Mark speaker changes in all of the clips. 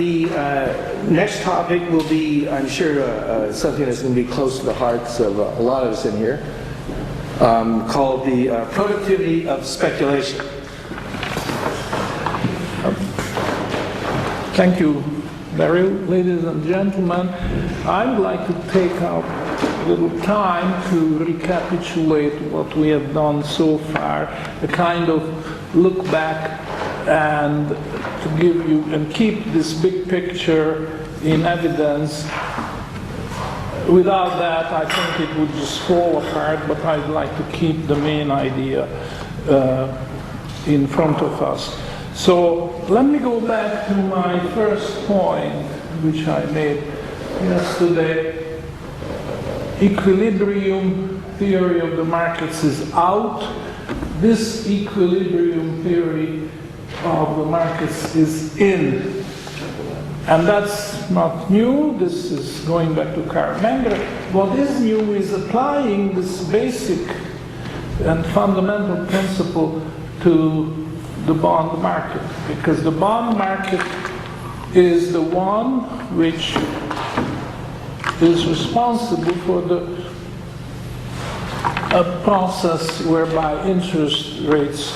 Speaker 1: The next topic will be, I'm sure, something that's going to be close to the hearts of a lot of us in here, called the productivity of speculation.
Speaker 2: Thank you, Daryl. Ladies and gentlemen, I'd like to take a little time to recapitulate what we have done so far, a kind of look back, and to give you and keep this big picture in evidence. Without that, I think it would just fall apart, but I'd like to keep the main idea in front of us. So let me go back to my first point, which I made yesterday. Equilibrium theory of the markets is out. This equilibrium theory of the markets is in. And that's not new. This is going back to Karl Menger. What is new is applying this basic and fundamental principle to the bond market, because the bond market is the one which is responsible for the process whereby interest rates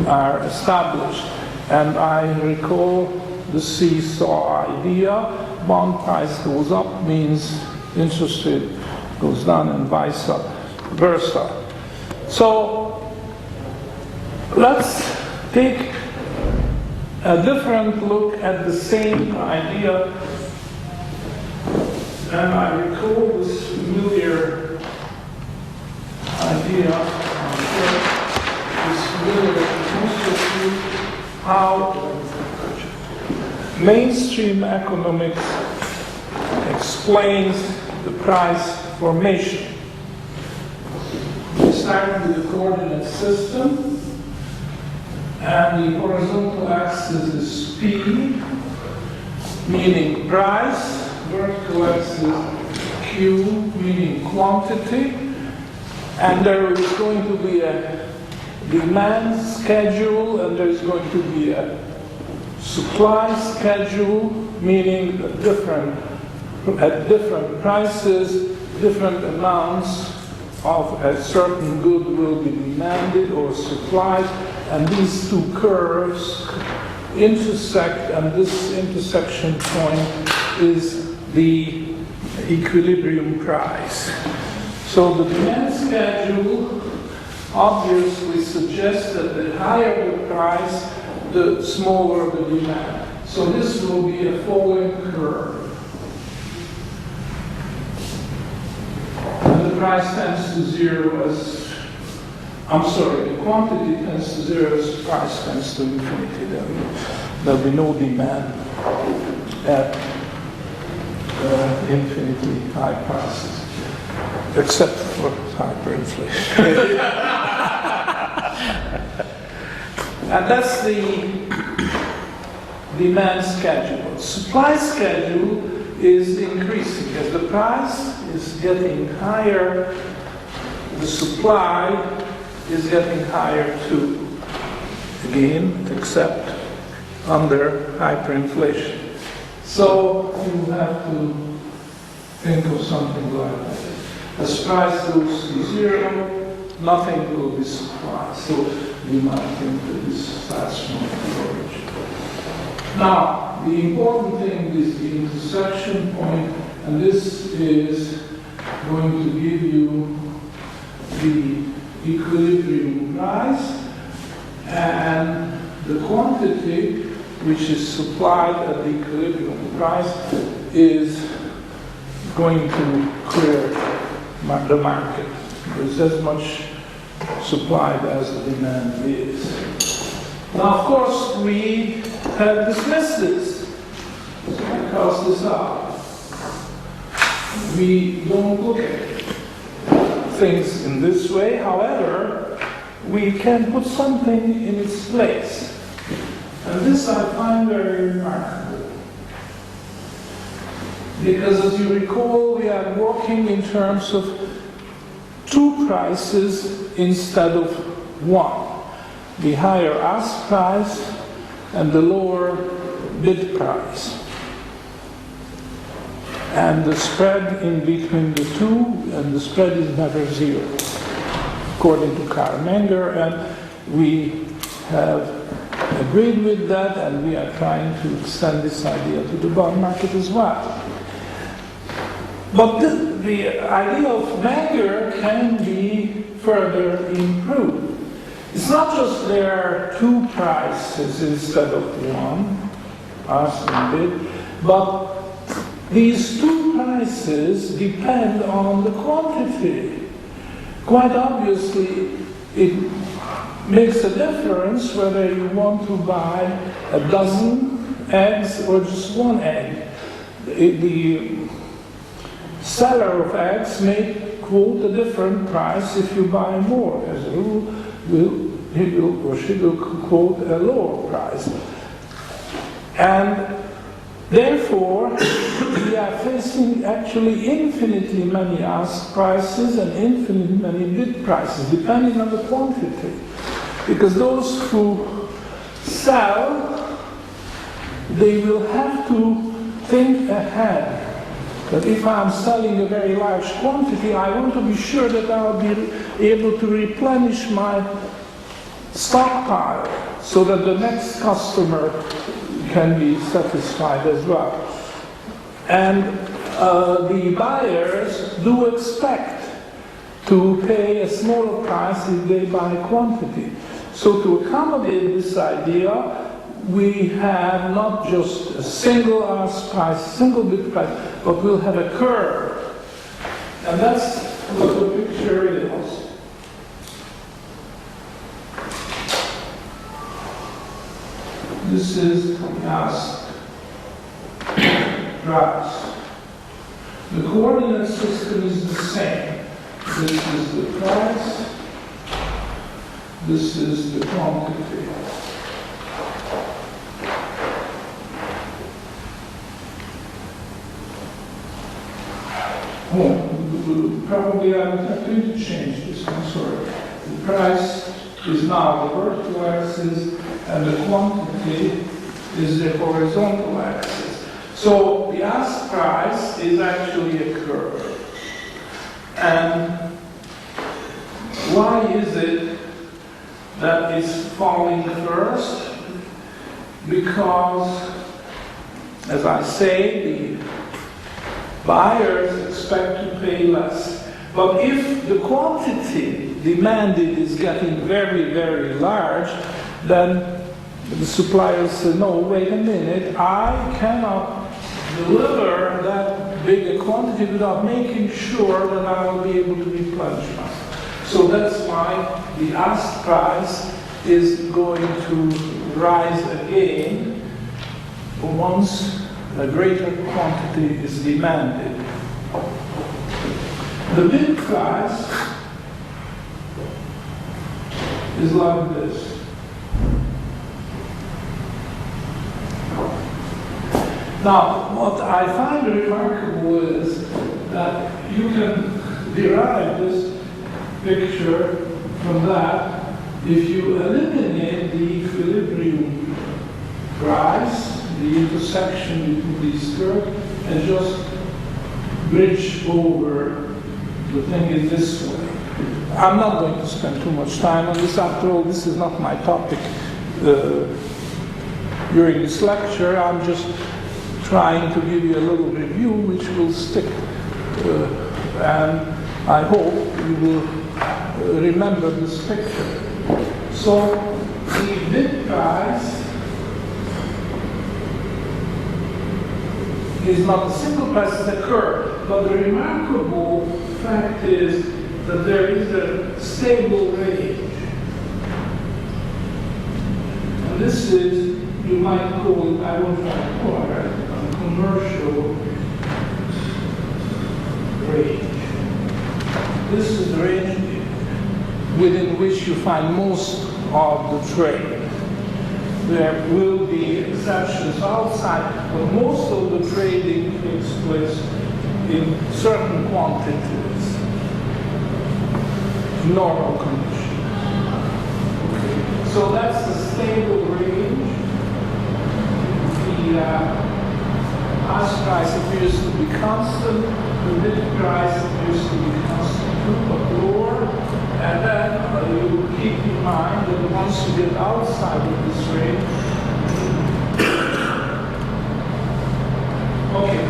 Speaker 2: are established. And I recall the seesaw idea. Bond price goes up means interest rate goes down, and vice versa. So let's take a different look at the same idea. And I recall this familiar idea, this familiar concept, how mainstream economics explains the price formation. We start with the coordinate system, and the horizontal axis is P, meaning price. Vertical axis Q, meaning quantity. And there is going to be a demand schedule, and there is going to be a supply schedule, meaning at different prices, different amounts of a certain good will be demanded or supplied, and these two curves intersect, and this intersection point is the equilibrium price. So the demand schedule obviously suggests that the higher the price, the smaller the demand. So this will be a falling curve. And the price tends to zero as, the quantity tends to zero as the price tends to infinity. There'll be no demand at infinitely high prices, except for hyperinflation. And that's the demand schedule. Supply schedule is increasing. As the price is getting higher, the supply is getting higher too. Again, except under hyperinflation. So you have to think of something like that. As price goes to zero, nothing will be supplied. So you might think that this is fast storage. Now, the important thing is the interception point, and this is going to give you the equilibrium price, and the quantity which is supplied at the equilibrium price is going to clear the market. There's as much supplied as the demand is. Now, of course, we have dismissed this. So I cross this out. We don't look at things in this way. However, we can put something in its place. And this I find very remarkable. Because as you recall, we are working in terms of two prices instead of one. The higher ask price and the lower bid price. and the spread in between the two, and the spread is never zero, according to Karl Menger, and we have agreed with that, and we are trying to extend this idea to the bond market as well. But the idea of Menger can be further improved. It's not just there are two prices instead of one, ask and bid, but these two prices depend on the quantity. Quite obviously, it makes a difference whether you want to buy a dozen eggs or just one egg. The seller of eggs may quote a different price if you buy more. As a rule, he will or she will quote a lower price. And therefore, we are facing actually infinitely many ask prices and infinitely many bid prices, depending on the quantity. Because those who sell, they will have to think ahead. That if I'm selling a very large quantity, I want to be sure that I'll be able to replenish my stockpile so that the next customer can be satisfied as well. And the buyers do expect to pay a smaller price if they buy quantity. So to accommodate this idea, we have not just a single ask price, single bid price, but we'll have a curve. And that's what the picture is. This is the ask price. The coordinate system is the same. This is the price. This is the quantity. Probably I would have to interchange this one, sorry. The price is now the vertical axis and the quantity is the horizontal axis. So the ask price is actually a curve. And why is it that it's falling first? Because, as I say, the buyers expect to pay less. But if the quantity demanded is getting very, very large, then the suppliers say, no, wait a minute, I cannot deliver that big a quantity without making sure that I will be able to replenish myself. So that's why the ask price is going to rise again once a greater quantity is demanded. The bid price is like this. Now, what I find remarkable is that you can derive this picture from that if you eliminate the equilibrium price, the intersection between these curves, and just bridge over the thing in this way. I'm not going to spend too much time on this. After all, this is not my topic during this lecture. I'm just trying to give you a little review which will stick. And I hope you will remember this picture. So the bid price is not a single price, it's a curve. But the remarkable fact is that there is a stable range. And this is, you might call it, I won't call it, a commercial range. This is the range within which you find most of the trade. There will be exceptions outside, but most of the trading takes place in certain quantities, normal conditions. Okay. So that's the stable range. The ask price appears to be constant. outside of this range. Okay.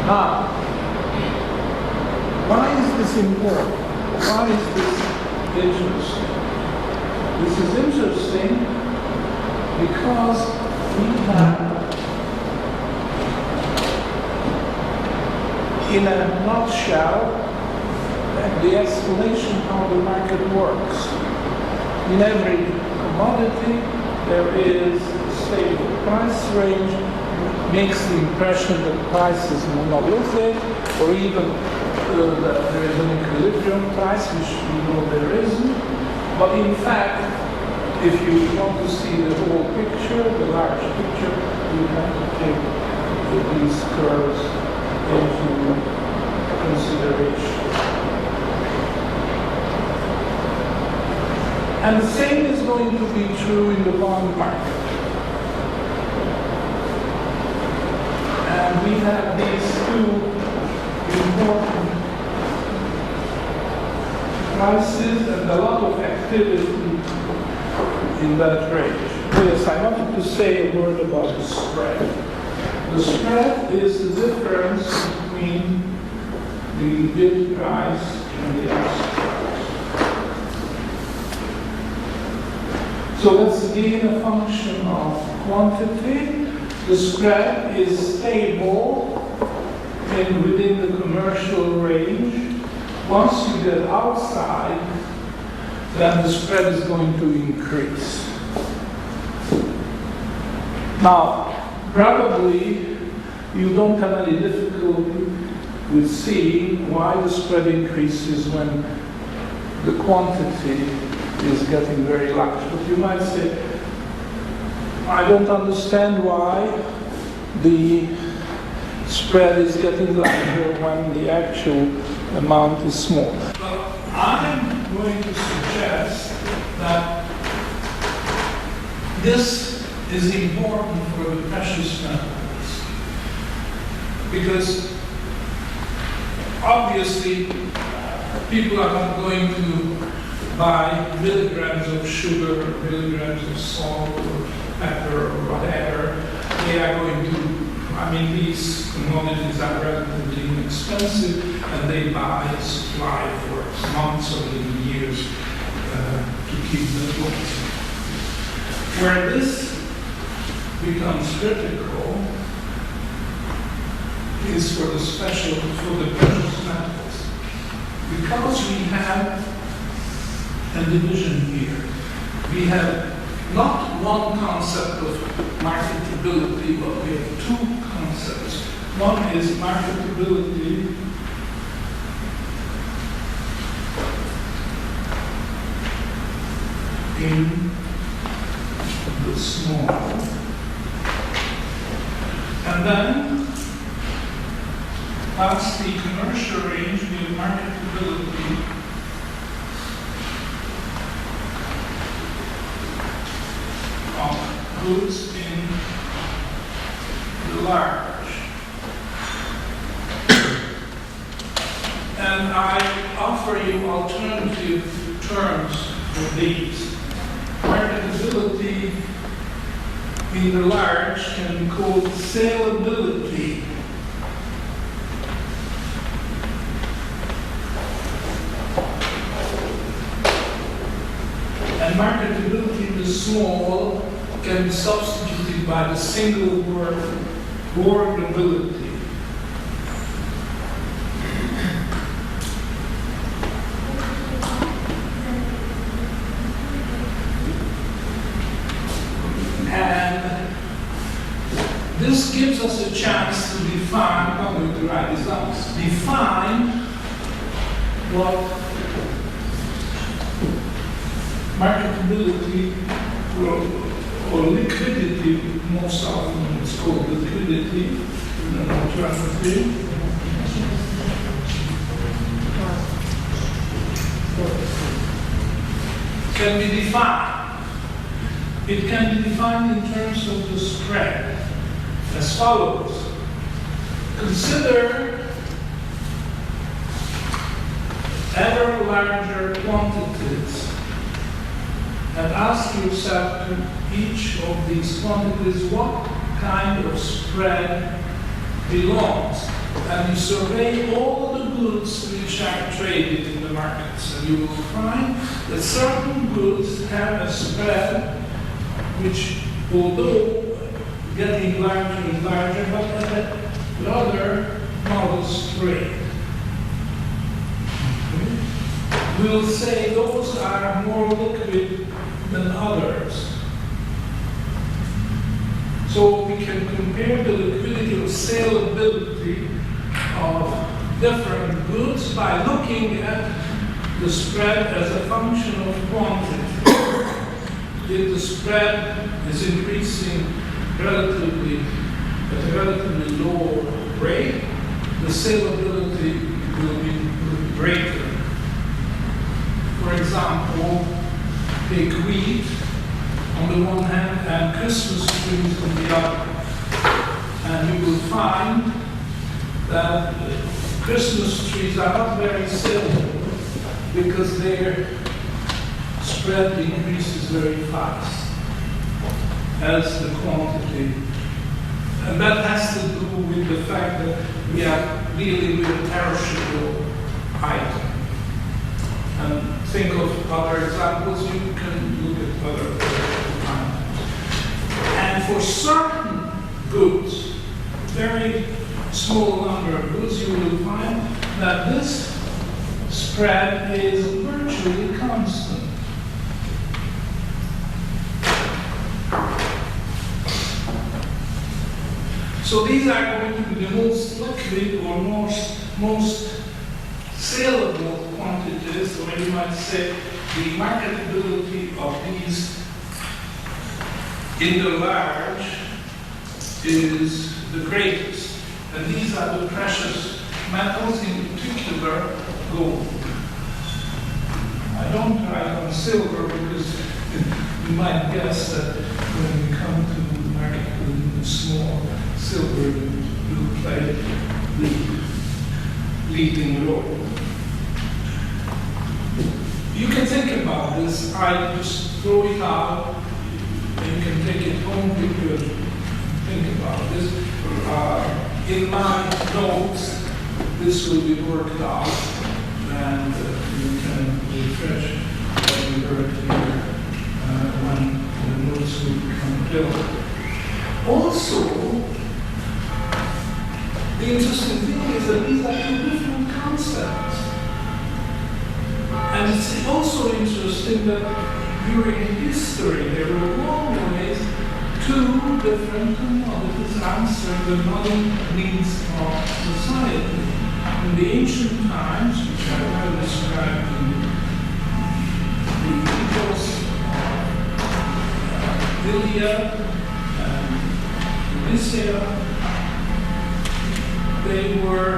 Speaker 2: Now, why is this important? Why is this interesting? This is interesting because we have, in a nutshell, the explanation how the market works. In every commodity, there is a stable price range, makes the impression that price is monolithic, or even that there is an equilibrium price, which we know there isn't. But in fact, if you want to see the whole picture, the large picture, you have to take these curves into consideration. And the same is going to be true in the bond market. And we have these two important prices and a lot of activity in that range. Yes, I wanted to say a word about the spread. The spread is the difference between the bid price and the ask price. So let's gain a function of quantity. The spread is stable within the commercial range. Once you get outside, then the spread is going to increase. Now, probably you don't have any difficulty with seeing why the spread increases when the quantity is getting very large. But you might say, I don't understand why the spread is getting larger when the actual amount is small. Well, I'm going to suggest that this is important for the precious metals, because obviously people are not going to buy milligrams of sugar, or milligrams of salt, or pepper, or whatever. They are going to, these commodities are relatively inexpensive, and they buy a supply for months or even years to keep them going. Where this becomes critical is for the precious metals. Because we have a division here. We have not one concept of marketability, but we have two concepts. One is marketability in the small. And then, that's the commercial range, we have marketability of goods in the large. And I offer you alternative terms for these. Marketability in the large can be called saleability. And marketability in the small can be substituted by the single word hoardability. And this gives us a chance to define, I'm going to write this down, define what marketability or liquidity, most often it's called liquidity in an alternative. Can be defined. It can be defined in terms of the spread as follows. Consider ever larger quantities, and ask yourself to each of these quantities what kind of spread belongs. And you survey all the goods which are traded in the markets, and you will find that certain goods have a spread which, although getting larger and larger, but at a rather modest rate. We'll say those are more liquid than others. So we can compare the liquidity or saleability of different goods by looking at the spread as a function of quantity. If the spread is increasing at a relatively low rate, the saleability will be greater. For example, take wheat on the one hand and Christmas trees on the other. And you will find that Christmas trees are not very saleable because their spread increases very fast as the quantity. And that has to do with the fact that we are dealing with a perishable item. And think of other examples, you can look at other items. And for certain goods, very small number of goods, you will find that this spread is virtually constant. So these are going to be the most liquid or most saleable quantities, or you might say the marketability of these in the large is the greatest. And these are the precious metals, in particular gold. I don't write on silver because you might guess that when we come to the marketability of small, silver will play the leading role. You can think about this. I just throw it out, and you can take it home with you and think about this. In my notes, this will be worked out, and you can refresh what we heard here when the notes will become clear. Also, the interesting thing is that these are two different concepts. And it's also interesting that during history there were always two different commodities answering the modern needs of society. In the ancient times, which I have described in the ethos of Iliad and Odyssea, they were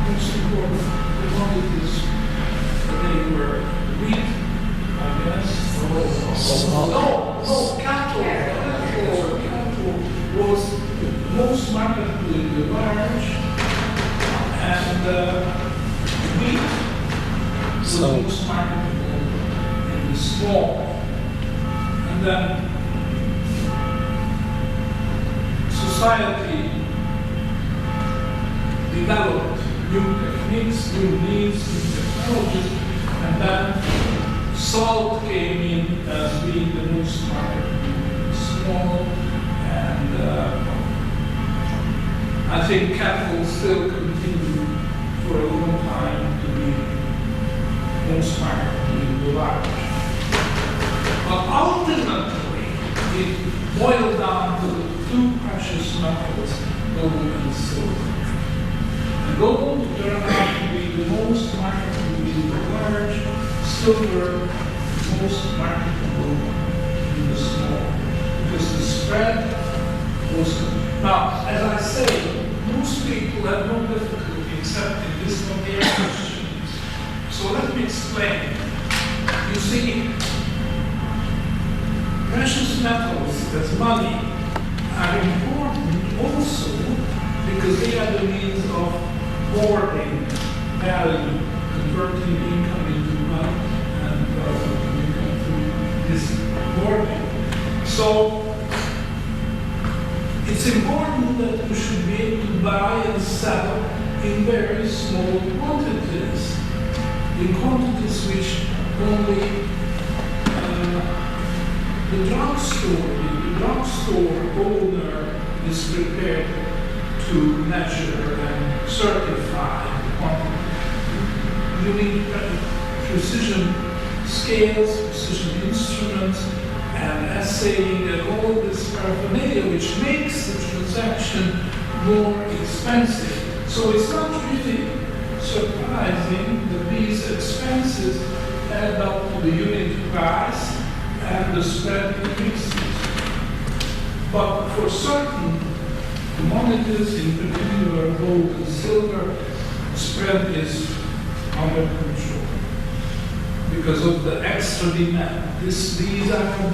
Speaker 2: most important commodities. They were wheat, I guess. Cattle. Cattle was most marketable in the large, and wheat was most marketable in the small. And then society developed new techniques, new needs, new technologies, and then salt came in as being the most marketable small, and I think cattle still continue for a long time to be most marketable in the large. But ultimately, it boiled down to the two precious metals, gold and silver. And gold turned out to be the most marketable in the large, silver most marketable in the small. Because the spread was... Now, as I say, most people have no difficulty accepting this when they are Christians. So let me explain. You see, precious metals as money are important also because they are the means of hoarding value, converting income into wealth, and income through this hoarding. So it's important that you should be able to buy and sell in very small quantities, in quantities which only the drugstore owner is prepared to measure and certify the quantity. You need precision scales, precision instruments, and assaying and all this paraphernalia, which makes the transaction more expensive. So it's not really surprising that these expenses add up to the unit price and the spread increases. But for certain commodities, in particular gold and silver, the spread is under control because of the extra demand. These are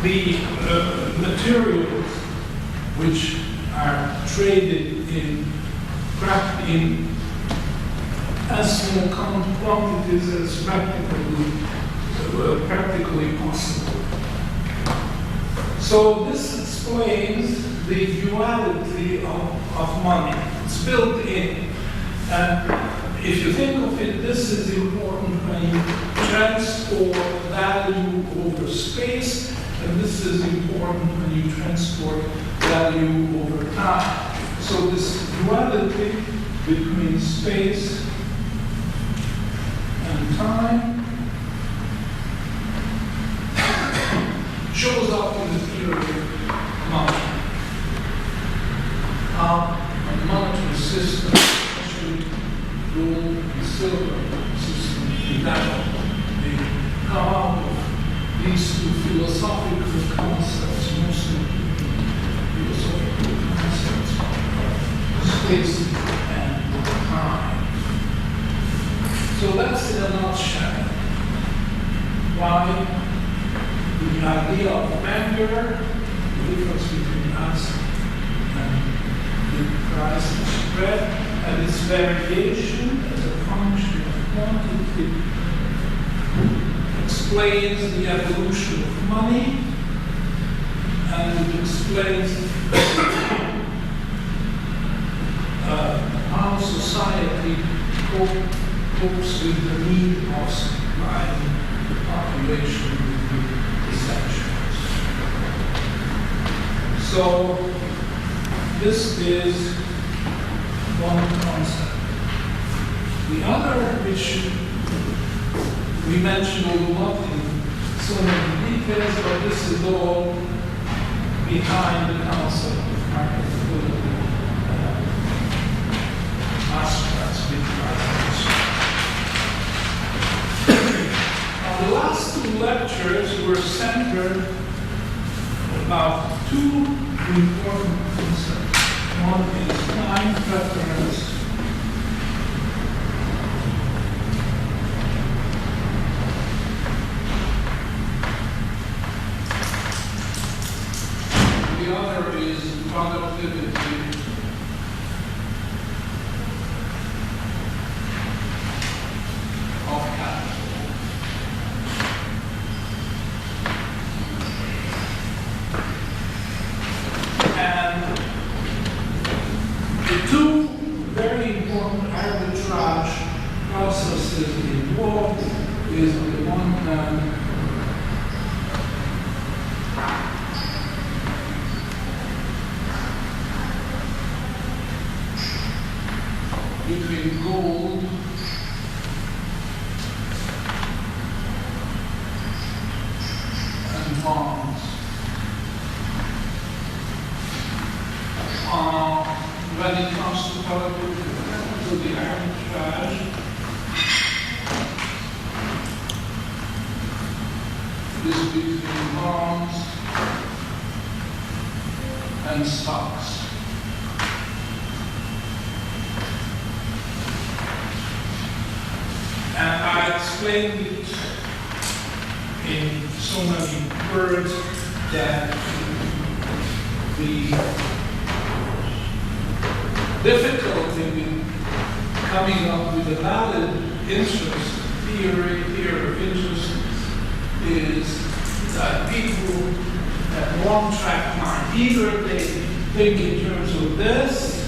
Speaker 2: the materials which are traded in as small quantities as practically possible. So this explains the duality of money. It's built in. And if you think of it, this is important when you transport value over space, and this is important when you transport value over time. So this duality between space and time shows up in the theory of money. How a monetary system, especially gold and silver system, develop. They come out of these two philosophical concepts, mostly philosophical concepts of space and time. So that's in a nutshell why the idea of anger, the difference between us and the price and spread, and its variation as a function of quantity, explains the evolution of money, and it explains how society copes with the need of supplying the population with the essentials. So this is one concept. The other, which we mentioned a lot in so many details, but this is all behind the concept of marketability, aspects the last two lectures were centered about two important concepts. One is time preference, the other is productivity of capital. And the two very important arbitrage processes involved is on the one hand between gold and bonds. When it comes to productivity, the arbitrage is between bonds and stocks. And I explained it in so many words that the difficulty in coming up with a valid interest theory here of interest is that people have one-track mind. Either they think in terms of this,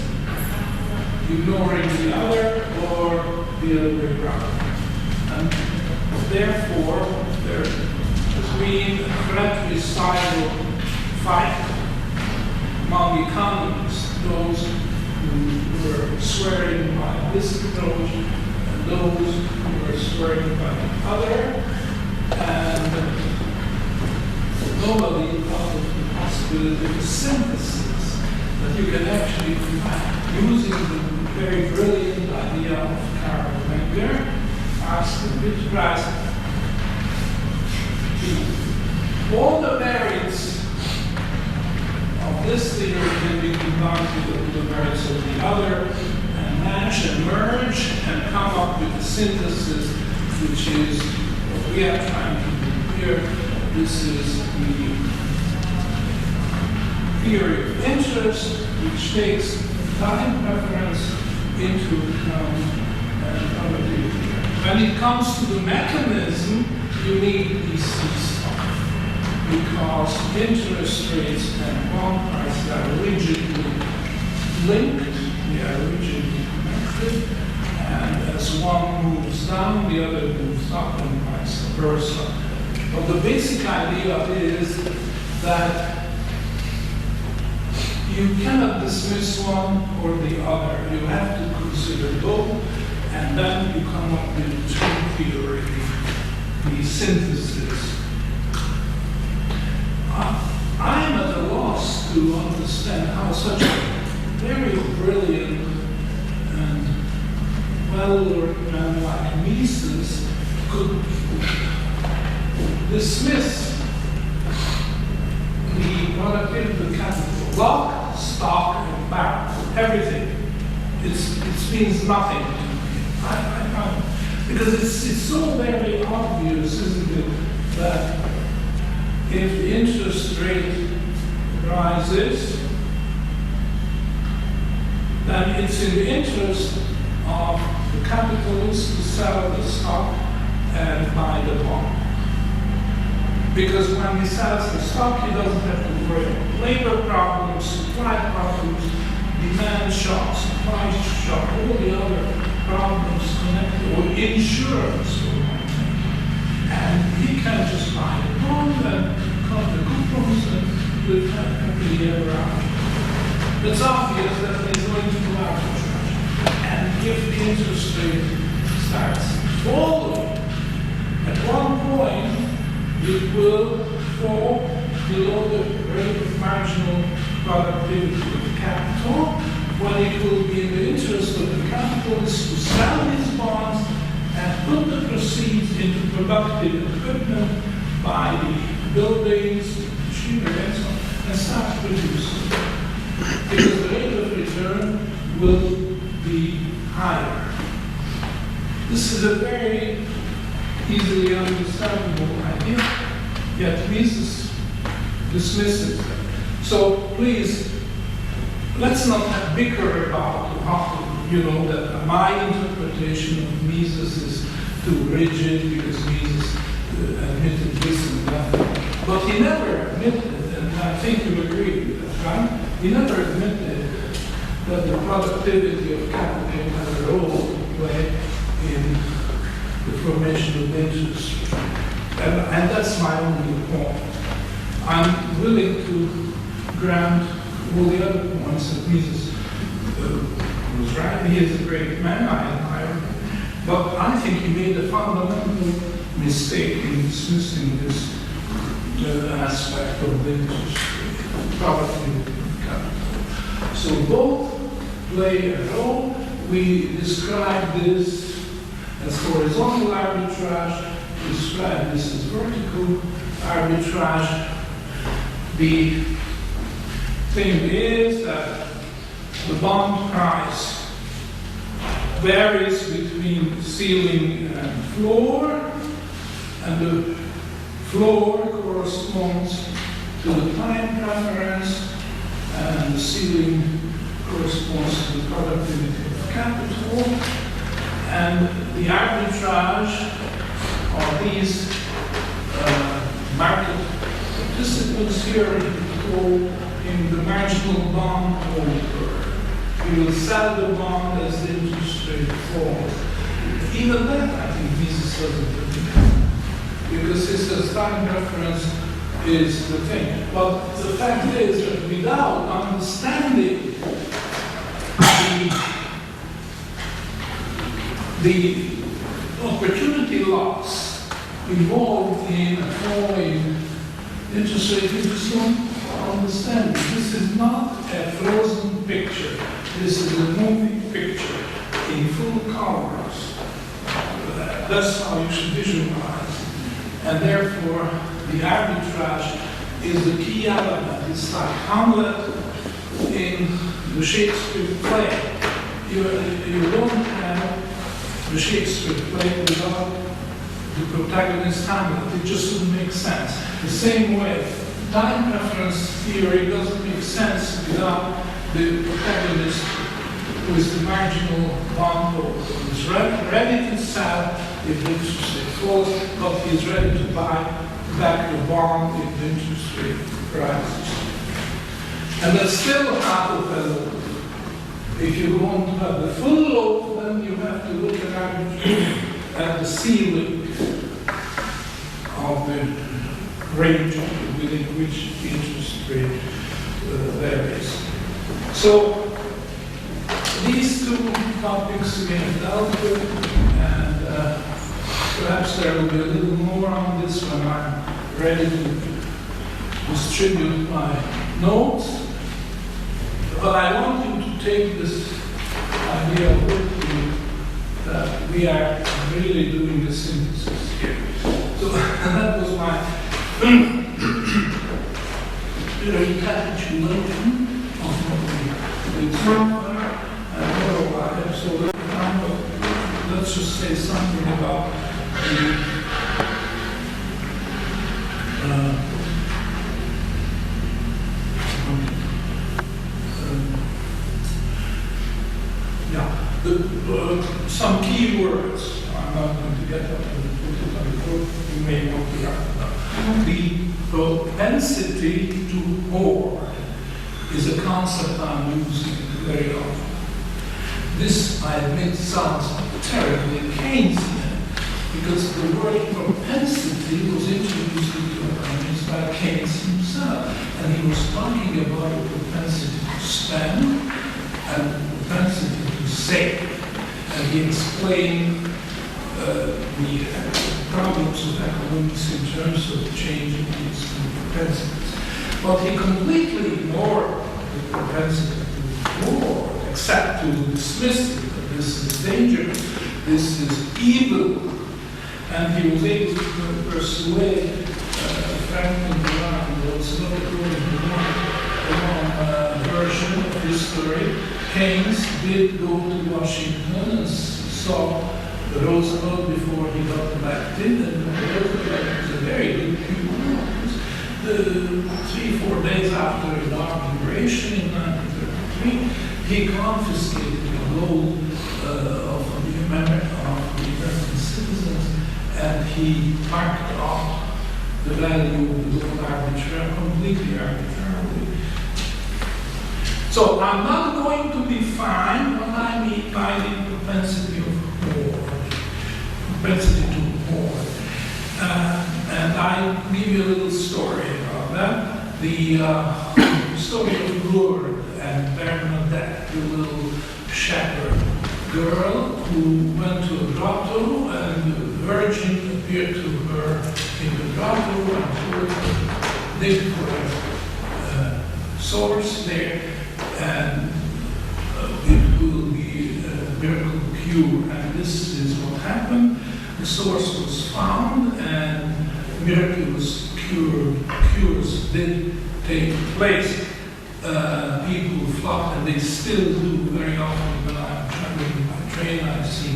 Speaker 2: ignoring the other, or the other way around. And therefore, there has been a fratricidal fight among economists, those who were swearing by this approach and those who were swearing by the other. And nobody thought of the possibility of synthesis, that you can actually, using the very brilliant idea of Karl Menger, ask the bit price. All the merits of this theory can be combined with the merits of the other, and match and merge and come up with a synthesis, which is what we are trying to do here. This is the theory of interest, which takes time preference into account and probability. When it comes to the mechanism, you need DC stuff, because interest rates and bond prices are rigidly linked, they are rigidly connected, and as one moves down, the other moves up, and vice versa. But the basic idea is that you cannot dismiss one or the other. You have to consider both, and then you come up with the true theory, the synthesis. I'm at a loss to understand how such a very brilliant and well-learned man like Mises could dismiss the productivity of the capital, lock, stock, and barrel, everything. It means nothing to me. I find because it's so very obvious, isn't it, that if the interest rate rises, then it's in the interest of the capitalist to sell the stock and buy the bond. Because when he sells the stock, he doesn't have to worry about labor problems, supply problems, demand shocks, supply shock, all the other problems connected, or insurance for one thing. And he can just buy a bond and cut the coupons and live happily ever after. It's obvious that he's going to do arbitrage. And if the interest rate starts falling, at one point, it will fall below the rate of marginal productivity of capital, when it will be in the interest of the capitalist to sell his bonds and put the proceeds into productive equipment, buy the buildings, machinery, and so on, and start producing. Because the rate of return will be higher. This is a very easily understandable idea, yet Mises dismisses it. So please, let's not bicker about how, that my interpretation of Mises is too rigid because Mises admitted this and that. But he never admitted, and I think you agree with that, right? He never admitted that the productivity of capital has a role to play in the formation of interest. And that's my only point. I'm willing to grant all the other points that Mises was right. He is a great man, I admire him. But I think he made a fundamental mistake in dismissing this aspect of the interest rate, productivity of capital. So both play a role. We describe this as horizontal arbitrage, we describe this as vertical arbitrage. The thing is that the bond price varies between ceiling and floor, and the floor corresponds to the time preference, and the ceiling corresponds to the productivity of capital, and the arbitrage of these market participants here in the marginal bond holder. We will sell the bond as the interest rate falls. Even that, I think, Mises doesn't agree, because he says time reference is the thing. But the fact is that without understanding the opportunity loss involved in a falling interest rate, you just don't understand. This is not a frozen picture. This is a moving picture in full colors. That's how you should visualize. And therefore, the arbitrage is the key element. It's like Hamlet in the Shakespeare play. You don't have the Shakespeare play without the protagonist Hamlet. It just doesn't make sense. The same way, time preference theory doesn't make sense without the protagonist who is the marginal bondholder, who is ready to sell if the interest rate falls, but he is ready to buy back the bond if the interest rate rises. And that's still half of the. If you want to have the full load, then you have to look at the ceiling of the range within which the interest rate varies. So these two topics we have dealt with, and perhaps there will be a little more on this when I'm ready to distribute my notes. But I want you to take this idea with you that we are really doing the synthesis here. So that was my recapitulation of what we did so far. And what I have so little time, but let's just say something about some key words. I'm not going to get up and put it on the board. You may want to write it up. The propensity to hoard is a concept I'm using very often. This, I admit, sounds terribly Keynesian, because the word propensity was introduced into economics by Keynes himself, and he was talking about a propensity to spend and a propensity to save. And he explained the problems of economics in terms of changing these propensities. But he completely ignored the propensity to hoard, except to dismiss it, that this is dangerous, this is evil. And he was able to persuade Franklin Loránt, there was another version of history. Keynes did go to Washington and saw Roosevelt before he got elected, and Roosevelt was a very good human. 3-4 days after inauguration in 1933, he confiscated the gold of the American citizens, and he marked off the value of the gold completely arbitrarily. So I'm not going to define what I mean by the propensity of hoard, propensity to hoard. And I'll give you a little story about that. The story of Loránt and Bernadette, the little shepherd girl who went to a grotto, and the Virgin appeared to her in the grotto and told her dig for a source there, and it will be a miracle cure. And this is what happened. The source was found, and miraculous cures did take place. People flocked, and they still do very often. When I'm traveling by train, I see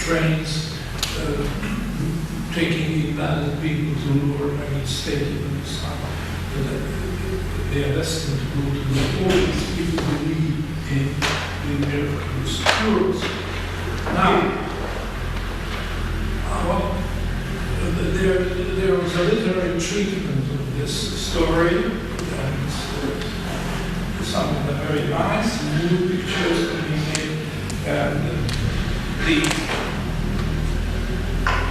Speaker 2: trains taking invalid people to Loránt. I mean, stated in the sign. they are destined to go to the oldest people believe in their cures. Now, there was a literary treatment of this story, and some of them very nice, new pictures to be made, and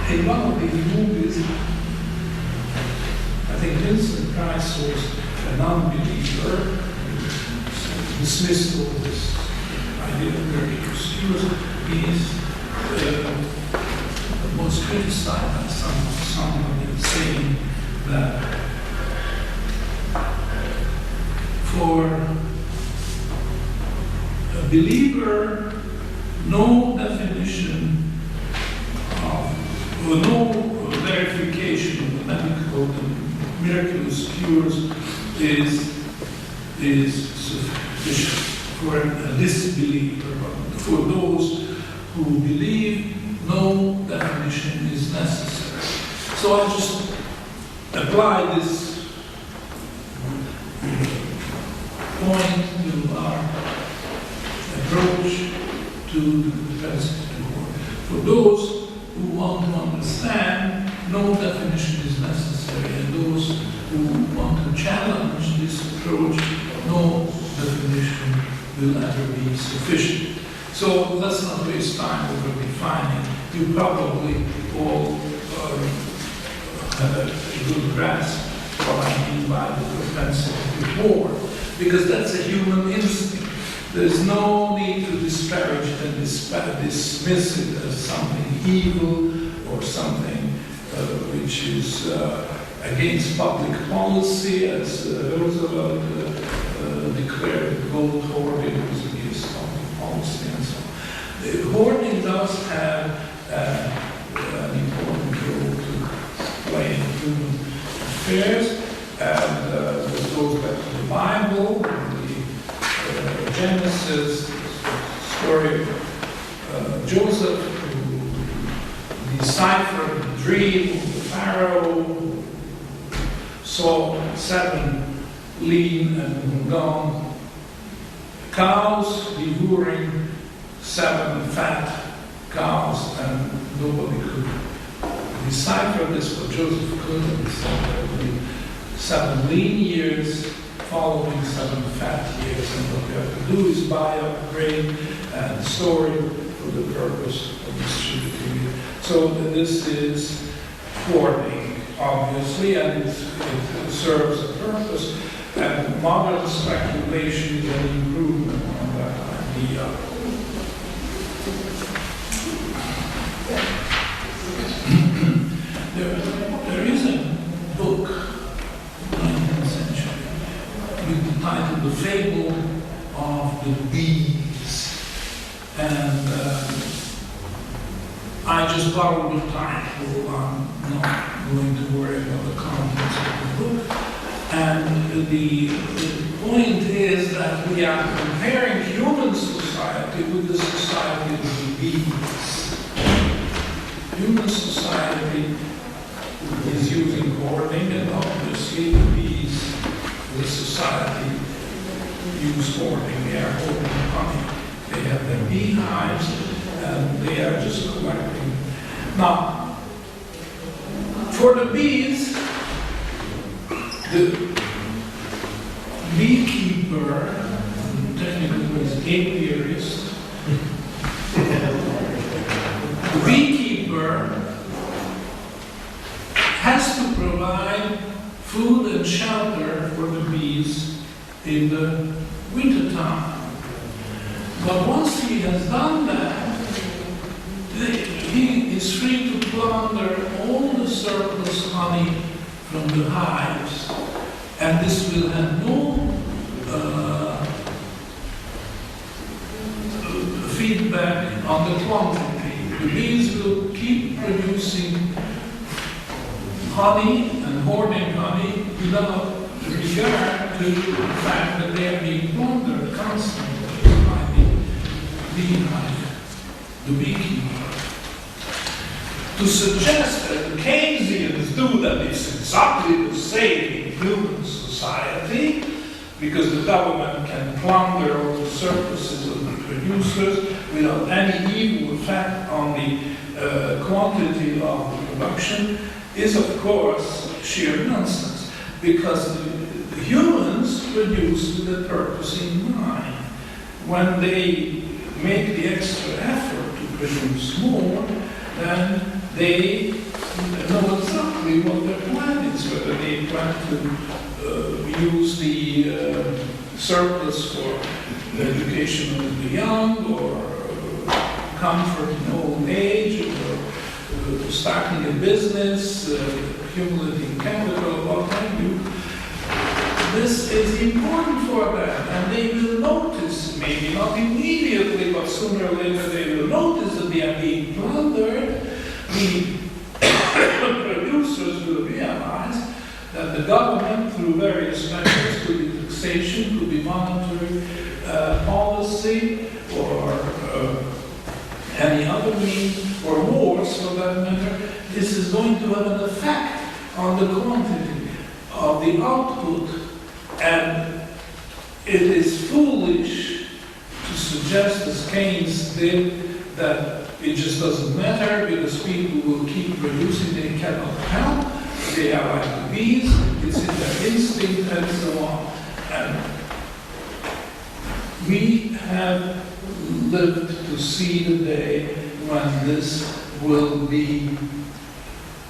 Speaker 2: in one of these movies, I think Vincent Price was an unbeliever, dismissed all this idea of miracles. He was criticized by someone saying that for a believer, no definition of, or no verification of the medical and miraculous cures is sufficient for a disbeliever. But for those who believe, no definition is necessary. So I just apply this point to our approach to the propensity to hoard. For those who want to understand, no definition is necessary, and those who want to challenge this approach, no definition will ever be sufficient. So let's not waste time over defining. You probably all have a good grasp what I mean by the propensity to hoard, because that's a human instinct. There's no need to disparage and dismiss it as something evil or something which is against public policy, as Roosevelt declared gold hoarding was against public policy and so on. Hoarding does have an important role to play in human affairs, and this goes back to the Bible, the Genesis, the story of Joseph, who deciphered the dream of the Pharaoh, who saw 7 lean and gone cows devouring 7 fat cows, and nobody could decipher this, but Joseph could, and he said there would be 7 lean years following 7 fat years, and what we have to do is buy up grain and store it for the purpose of distributing it. So this is hoarding, obviously, and it serves a purpose, and modern speculation is an improvement on that idea. There is a book, 19th century, entitled The Fable of the Bees, and I just borrowed the title. I'm not going to worry about the contents of the book. And the point is that we are comparing human society with the society of the bees. Human society is using hoarding, and obviously the bees, the society, use hoarding. They are hoarding honey. They have their beehives, and they are just collecting. Now, for the bees, the beekeeper, technically is apiarist, the beekeeper has to provide food and shelter for the bees in the wintertime. But once he has done that, he is free to plunder all the surplus honey from the hives, and this will have no feedback on the quantity. The bees will keep producing honey and hoarding honey without regard to the fact that they are being plundered constantly by the beehive, the beekeeper. To suggest that the Keynesians do that is exactly the same in human society because the government can plunder all the surpluses of the producers without any evil effect on the quantity of the production, is of course sheer nonsense, because the humans produce with a purpose in mind. When they make the extra effort to produce more, then they know exactly what their plan is, whether they plan to use the surplus for the education of the young, or comfort in old age, or starting a business, accumulating capital, what have you. This is important for them, and they will notice, maybe not immediately, but sooner or later they will notice that they are being plundered. The producers will realize that the government, through various measures, could be taxation, could be monetary policy, or any other means, or wars for that matter, this is going to have an effect on the quantity of the output. And it is foolish to suggest, as Keynes did, that it just doesn't matter because people will keep producing, they cannot help, they are like the bees, it's in their instinct, and so on. And we have lived to see the day when this will be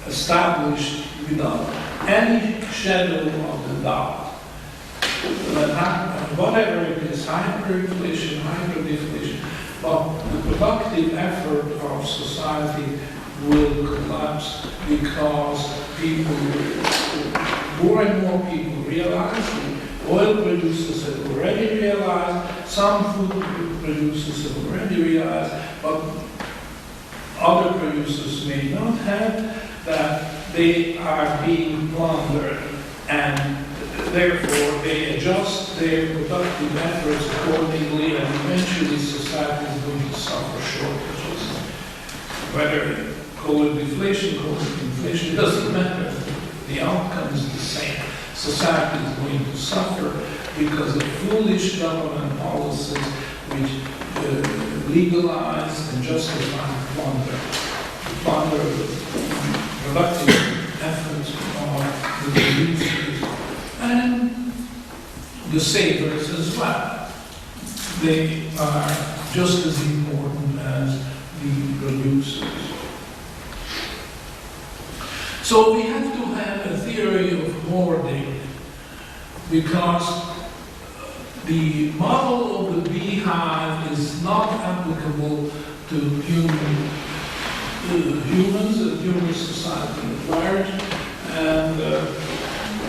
Speaker 2: established without any shadow of the doubt. Whatever it is, hyperinflation, hyperdeflation, but the productive effort of society will collapse because more and more people realize, the oil producers have already realized, some food producers have already realized, but other producers may not have, that they are being plundered, and therefore they adjust their productive efforts accordingly, and eventually society is going to suffer shortages. Whether you call it deflation, call it inflation, it doesn't matter. The outcome is the same. Society is going to suffer because of foolish government policies which legalize and justify plunder. Plunder the productive efforts of the producers and the savers as well. They are just as important as the producers. So we have to have a theory of hoarding, because the model of the beehive is not applicable to humans and human society at large, and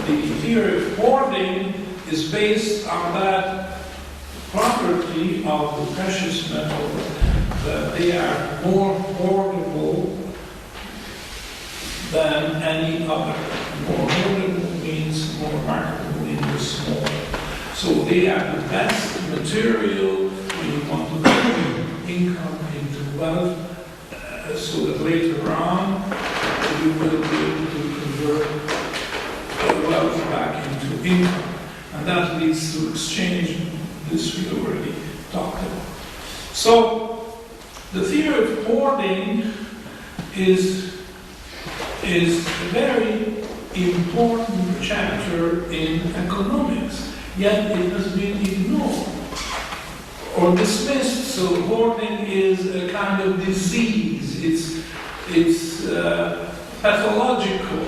Speaker 2: the theory of hoarding is based on that property of the precious metals, that they are more hoardable than any other. More hoardable means more marketable in the small. So they are the best material when you want to turn income into wealth, so that later on you will be able to convert wealth back into income. And that leads to exchange. This we already talked about. So the theory of hoarding is a very important chapter in economics, yet it has been ignored or dismissed. So hoarding is a kind of disease. It's pathological.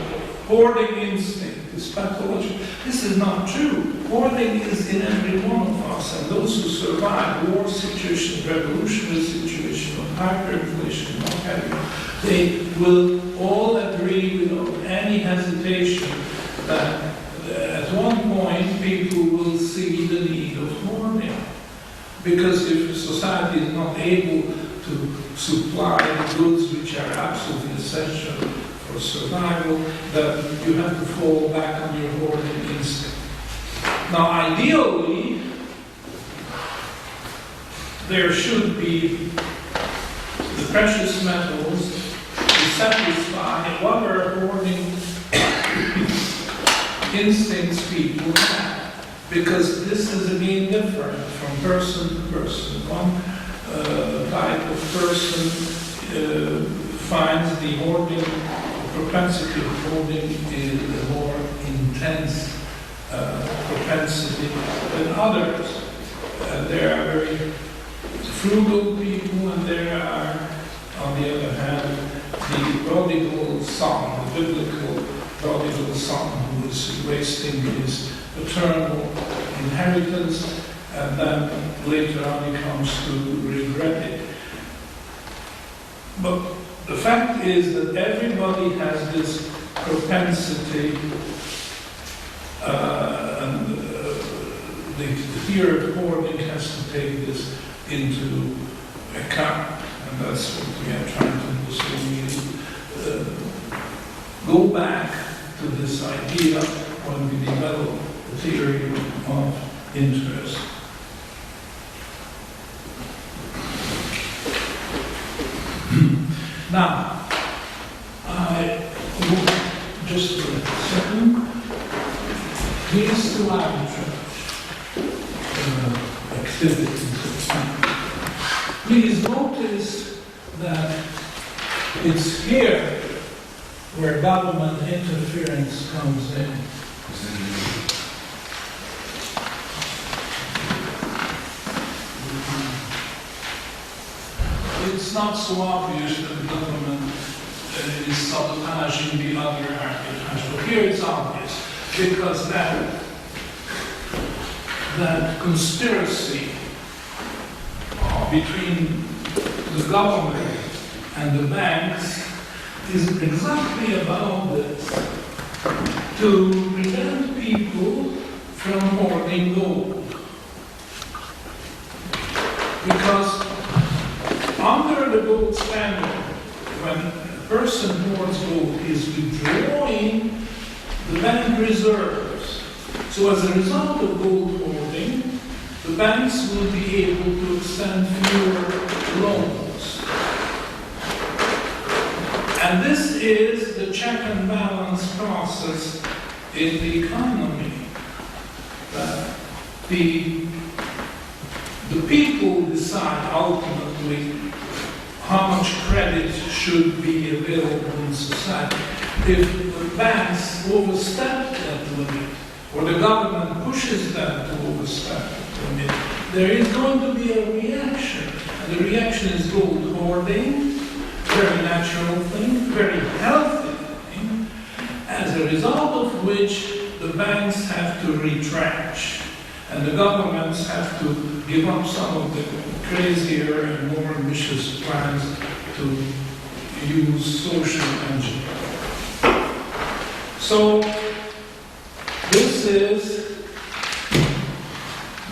Speaker 2: Hoarding instinct is pathological. This is not true. Hoarding is in every one of us, and those who survive war situations, revolutionary situations, hyperinflation, what have you, they will all agree without any hesitation that at one point people will see the need of hoarding. Because if society is not able to supply the goods which are absolutely essential for survival, that you have to fall back on your hoarding instinct. Now, ideally, there should be the precious metals to satisfy whatever hoarding instincts people have. because this is again different from person to person. One type of person finds the hoarding, propensity of hoarding is a more intense propensity than others. There are very frugal people, and there are, on the other hand, the prodigal son, the biblical prodigal son, who is wasting his paternal inheritance, and then later on he comes to regret it. But the fact is that everybody has this propensity, and the theory of hoarding has to take this into account, and that's what we are trying to do. So we go back to this idea when we develop the theory of interest. Now, I will just for a second. These two arbitrage activities. Please notice that it's here where government interference comes in. It's not so obvious that the government is sabotaging the other arbitrage, but here it's obvious, because that conspiracy between the government and the banks is exactly about this, to prevent people from hoarding gold. Because under the gold standard, when a person hoards gold, he is withdrawing the bank reserves. So as a result of gold hoarding, the banks will be able to extend fewer loans. And this is the check and balance process in the economy. The people decide ultimately how much credit should be available in society. If the banks overstep that limit, or the government pushes them to overstep that limit, there is going to be a reaction. And the reaction is gold hoarding, very natural thing, very healthy thing, as a result of which the banks have to retrench. And the governments have to give up some of the crazier and more ambitious plans to use social engineering. So, this is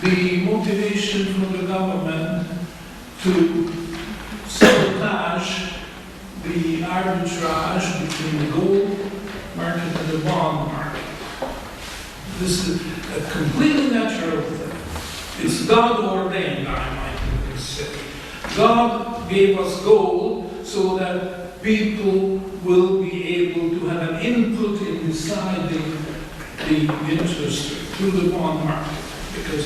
Speaker 2: the motivation for the government to sabotage the arbitrage between the gold market and the bond market. This is a completely natural thing. It's God ordained, I might say. God gave us gold so that people will be able to have an input in deciding the interest through the bond market. Because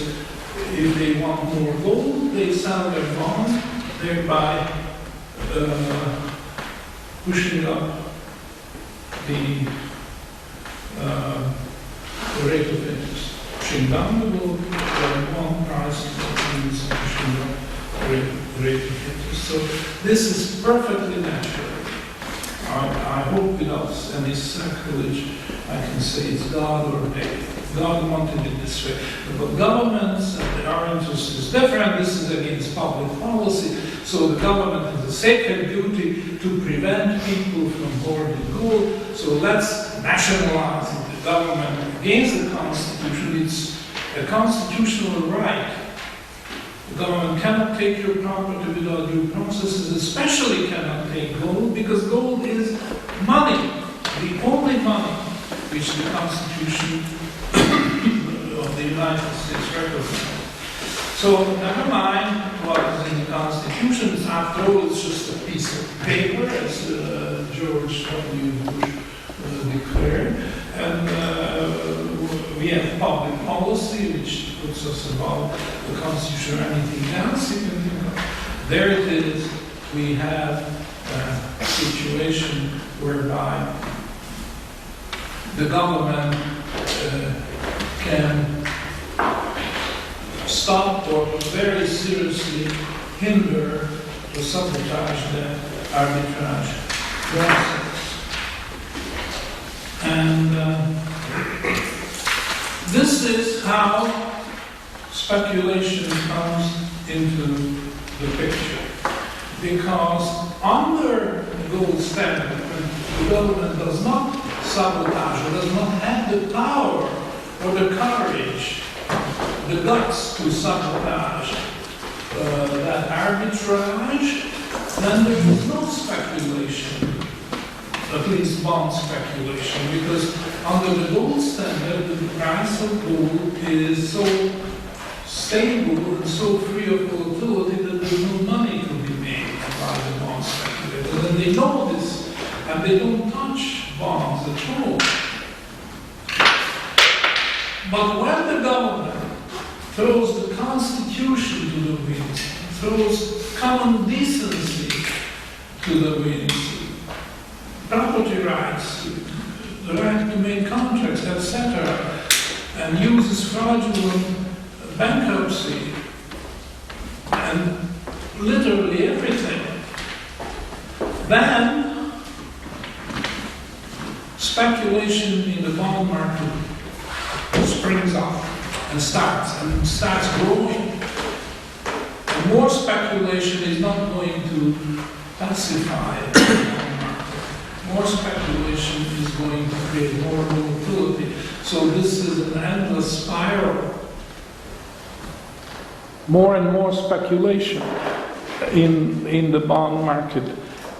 Speaker 2: if they want more gold, they sell their bond, thereby pushing up the rate of interest. Pushing down the gold, bond price means pushing up the rate of interest. So this is perfectly natural. I hope without any sacrilege I can say it's God ordained. God wanted it this way. But governments and our interest is different. This is against public policy. So the government has a sacred duty to prevent people from hoarding gold. So let's nationalize it. The government against the Constitution. It's a constitutional right. The government cannot take your property without due processes, especially cannot take gold, because gold is money, the only money which the Constitution of the United States recognizes. So never mind what is in the Constitution. After all, it's just a piece of paper, as George W. Bush declared. And we have public policy, which puts us above the Constitution or anything else. You can think of. There it is. We have a situation whereby the government can stop or very seriously hinder or sabotage the arbitrage process. And this is how speculation comes into the picture. Because under the gold standard, when the government does not sabotage or does not have the power or the courage, the guts to sabotage that arbitrage, then there is no speculation, at least bond speculation, because under the gold standard, the price of gold is so stable and so free of volatility that there's no money to be made by the bond speculators. And they know this, and they don't touch bonds at all. But when the government throws the Constitution to the winds, throws common decency to the winds, property rights, the right to make contracts, etc., and uses fraudulent bankruptcy, and literally everything, then speculation in the bond market springs up and starts growing. And more speculation is not going to pacify the bond market. More speculation is going to create more volatility. So this is an endless spiral. More and more speculation in the bond market,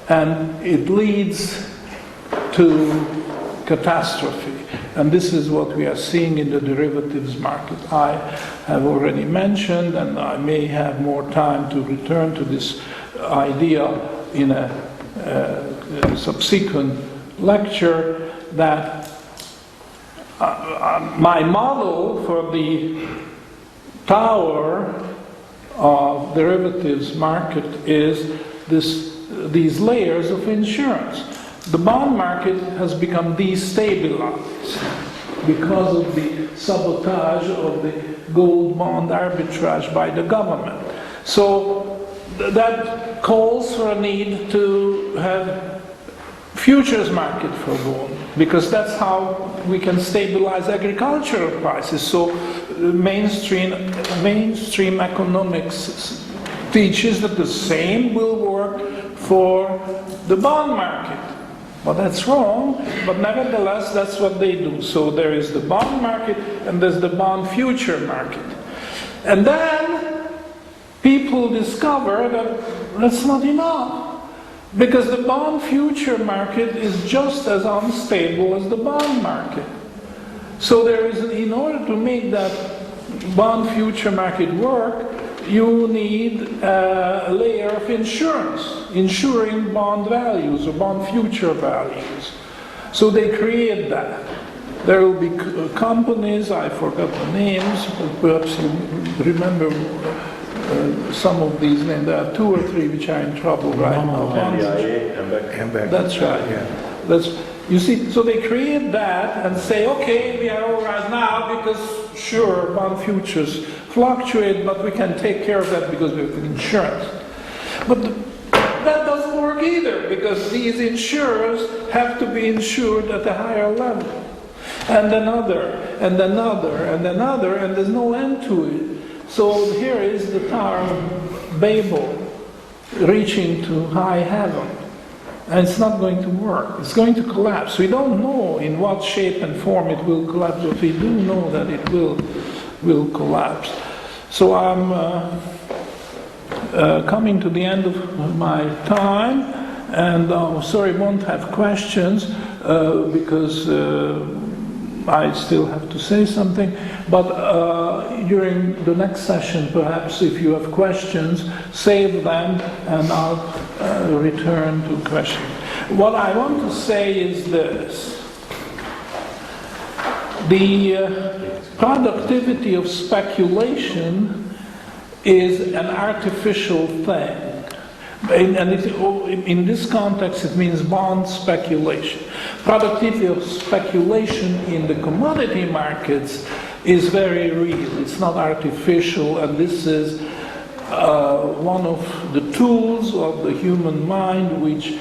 Speaker 2: and it leads to catastrophe. And this is what we are seeing in the derivatives market. I have already mentioned, and I may have more time to return to this idea in a subsequent lecture, that my model for the power of derivatives market is these layers of insurance. The bond market has become destabilized because of the sabotage of the gold bond arbitrage by the government. So that calls for a need to have futures market for gold, because that's how we can stabilize agricultural prices. So mainstream economics teaches that the same will work for the bond market. Well, that's wrong, but nevertheless, that's what they do. So there is the bond market and there's the bond future market. And then people discover that that's not enough, because the bond future market is just as unstable as the bond market. So there is, in order to make that bond future market work, you need a layer of insurance, insuring bond values or bond future values. So they create that. There will be companies, I forgot the names, but perhaps you remember some of these names. There are 2 or 3 which are in trouble right now. That's right. Yeah. You see, so they create that and say, okay, we are all right now because sure, bond futures fluctuate, but we can take care of that because we have insurance. But that doesn't work either, because these insurers have to be insured at a higher level. And another, and another, and another, and there's no end to it. So here is the Tower of Babel reaching to high heaven. And it's not going to work. It's going to collapse. We don't know in what shape and form it will collapse, but we do know that it will collapse. So I'm coming to the end of my time, and sorry, I won't have questions because I still have to say something. But during the next session, perhaps if you have questions, save them, and I'll return to questions. What I want to say is this. The productivity of speculation is an artificial thing. In this context, it means bond speculation. Productivity of speculation in the commodity markets is very real. It's not artificial, and this is one of the tools of the human mind which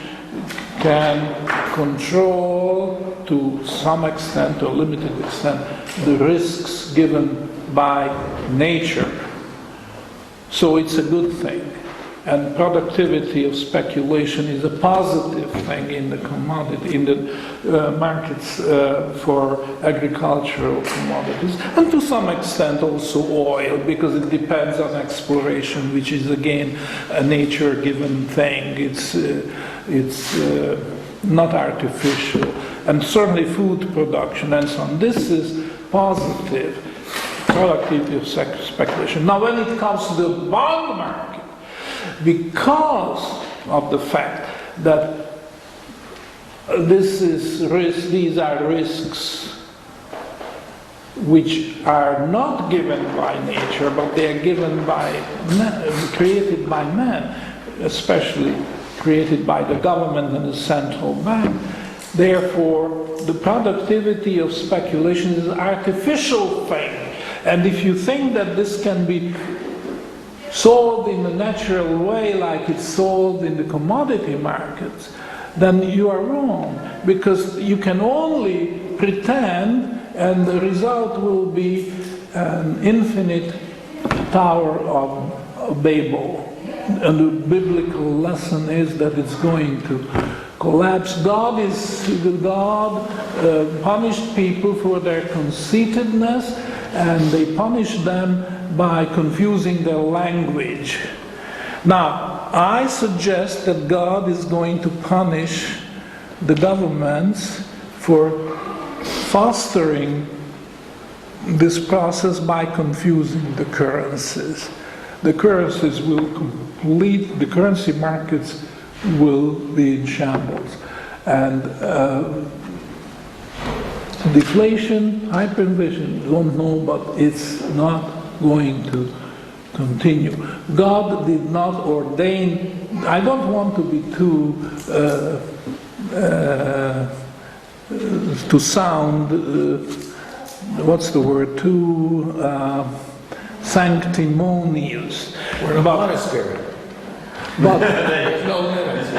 Speaker 2: can control to some extent or limited extent the risks given by nature. So it's a good thing. And productivity of speculation is a positive thing in the commodity, in the markets for agricultural commodities, and to some extent also oil, because it depends on exploration, which is again a nature-given thing. It's not artificial, and certainly food production and so on. This is positive productivity of speculation. Now, when it comes to the bond market, because of the fact that these are risks which are not given by nature, but they are given created by man, especially created by the government and the central bank. Therefore, the productivity of speculation is an artificial thing. And if you think that this can be sold in a natural way like it's sold in the commodity markets, then you are wrong, because you can only pretend and the result will be an infinite Tower of Babel. And the biblical lesson is that it's going to collapse. God punished people for their conceitedness, and they punished them by confusing their language. Now, I suggest that God is going to punish the governments for fostering this process by confusing the currencies. The currencies the currency markets will be in shambles. And deflation, hyperinflation, don't know, but it's not going to continue. God did not ordain. I don't want to be to sound what's the word, too sanctimonious.
Speaker 3: We're in a monastery.
Speaker 2: But
Speaker 3: There's no limits.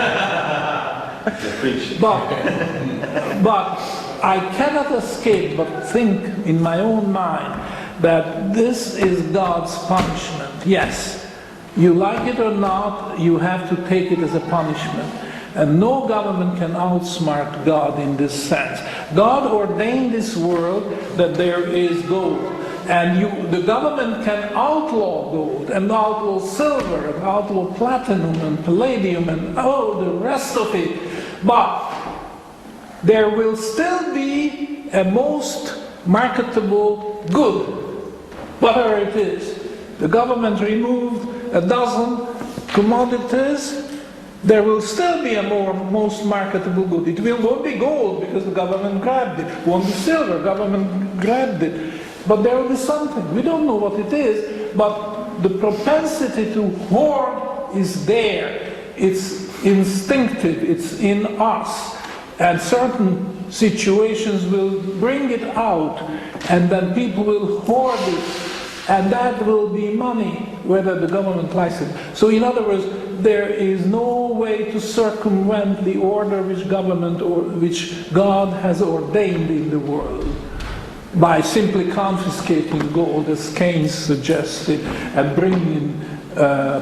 Speaker 2: but I cannot escape but think in my own mind that this is God's punishment. Yes, you like it or not, you have to take it as a punishment. And no government can outsmart God in this sense. God ordained this world that there is gold. And the government can outlaw gold, and outlaw silver, and outlaw platinum, and palladium, and the rest of it. But there will still be a most marketable good, whatever it is. The government removed a dozen commodities, there will still be a most marketable good. It won't be gold because the government grabbed it. It won't be silver, government grabbed it. But there will be something. We don't know what it is, but the propensity to hoard is there. It's instinctive, it's in us. And certain situations will bring it out, and then people will hoard it. And that will be money, whether the government likes it. So in other words, there is no way to circumvent the order which God has ordained in the world by simply confiscating gold, as Keynes suggested, and bringing in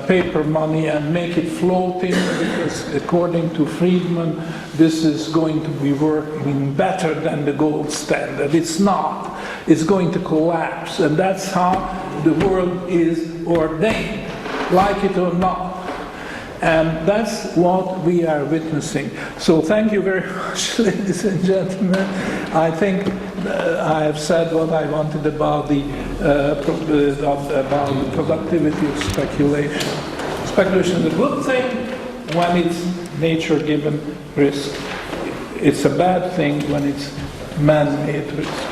Speaker 2: paper money and make it floating, because according to Friedman, this is going to be working better than the gold standard. It's not. It's going to collapse, and that's how the world is ordained, like it or not. And that's what we are witnessing. So thank you very much, ladies and gentlemen. I think I have said what I wanted about the productivity of speculation. Speculation is a good thing when it's nature-given risk. It's a bad thing when it's man-made risk.